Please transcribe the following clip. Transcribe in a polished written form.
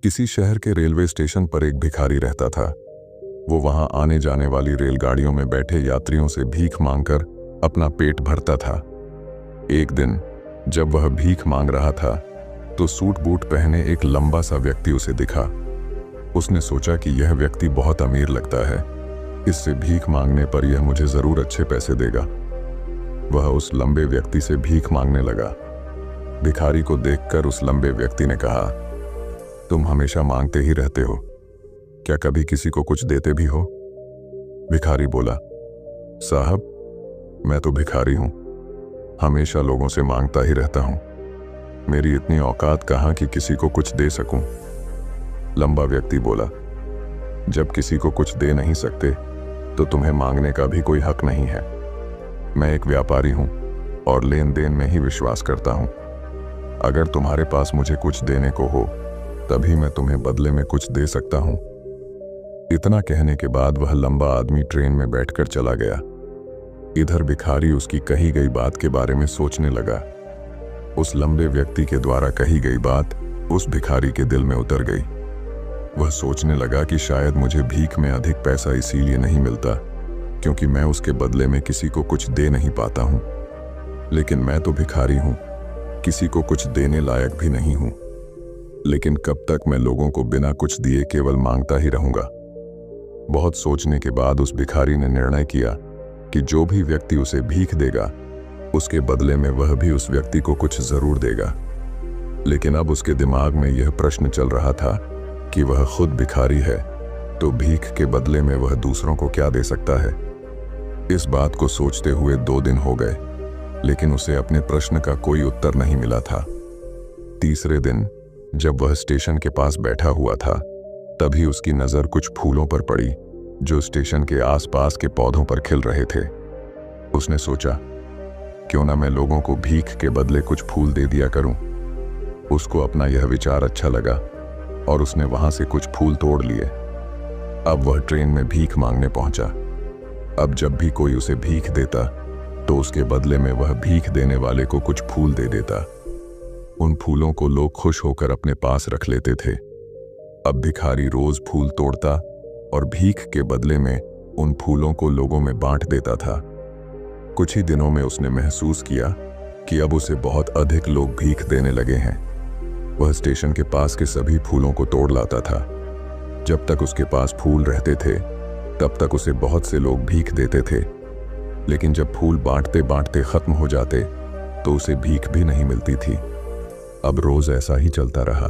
किसी शहर के रेलवे स्टेशन पर एक भिखारी रहता था। वो वहां आने जाने वाली रेलगाड़ियों में बैठे यात्रियों से भीख मांगकर अपना पेट भरता था। एक दिन जब वह भीख मांग रहा था तो सूट बूट पहने एक लंबा सा व्यक्ति उसे दिखा। उसने सोचा कि यह व्यक्ति बहुत अमीर लगता है, इससे भीख मांगने पर यह मुझे जरूर अच्छे पैसे देगा। वह उस लंबे व्यक्ति से भीख मांगने लगा। भिखारी को देखकर उस लंबे व्यक्ति ने कहा, तुम हमेशा मांगते ही रहते हो, क्या कभी किसी को कुछ देते भी हो? भिखारी बोला, साहब मैं तो भिखारी हूं, हमेशा लोगों से मांगता ही रहता हूं। मेरी इतनी औकात कहां कि किसी को कुछ दे सकूं। लंबा व्यक्ति बोला, जब किसी को कुछ दे नहीं सकते तो तुम्हें मांगने का भी कोई हक नहीं है। मैं एक व्यापारी हूं और लेन देन में ही विश्वास करता हूं। अगर तुम्हारे पास मुझे कुछ देने को हो तभी मैं तुम्हें बदले में कुछ दे सकता हूं। इतना कहने के बाद वह लंबा आदमी ट्रेन में बैठकर चला गया। इधर भिखारी उसकी कही गई बात के बारे में सोचने लगा। उस लंबे व्यक्ति के द्वारा कही गई बात उस भिखारी के दिल में उतर गई। वह सोचने लगा कि शायद मुझे भीख में अधिक पैसा इसीलिए नहीं मिलता क्योंकि मैं उसके बदले में किसी को कुछ दे नहीं पाता हूं। लेकिन मैं तो भिखारी हूं, किसी को कुछ देने लायक भी नहीं हूं। लेकिन कब तक मैं लोगों को बिना कुछ दिए केवल मांगता ही रहूंगा? बहुत सोचने के बाद उस भिखारी ने निर्णय किया कि जो भी व्यक्ति उसे भीख देगा उसके बदले में वह भी उस व्यक्ति को कुछ जरूर देगा। लेकिन अब उसके दिमाग में यह प्रश्न चल रहा था कि वह खुद भिखारी है तो भीख के बदले में वह दूसरों को क्या दे सकता है। इस बात को सोचते हुए 2 दिन हो गए, लेकिन उसे अपने प्रश्न का कोई उत्तर नहीं मिला था। तीसरे दिन जब वह स्टेशन के पास बैठा हुआ था तभी उसकी नजर कुछ फूलों पर पड़ी जो स्टेशन के आसपास के पौधों पर खिल रहे थे। उसने सोचा, क्यों ना मैं लोगों को भीख के बदले कुछ फूल दे दिया करूं। उसको अपना यह विचार अच्छा लगा और उसने वहां से कुछ फूल तोड़ लिए। अब वह ट्रेन में भीख मांगने पहुंचा। अब जब भी कोई उसे भीख देता तो उसके बदले में वह भीख देने वाले को कुछ फूल दे देता। उन फूलों को लोग खुश होकर अपने पास रख लेते थे। अब भिखारी रोज फूल तोड़ता और भीख के बदले में उन फूलों को लोगों में बांट देता था। कुछ ही दिनों में उसने महसूस किया कि अब उसे बहुत अधिक लोग भीख देने लगे हैं। वह स्टेशन के पास के सभी फूलों को तोड़ लाता था। जब तक उसके पास फूल रहते थे तब तक उसे बहुत से लोग भीख देते थे, लेकिन जब फूल बांटते बांटते खत्म हो जाते तो उसे भीख भी नहीं मिलती थी। अब रोज ऐसा ही चलता रहा।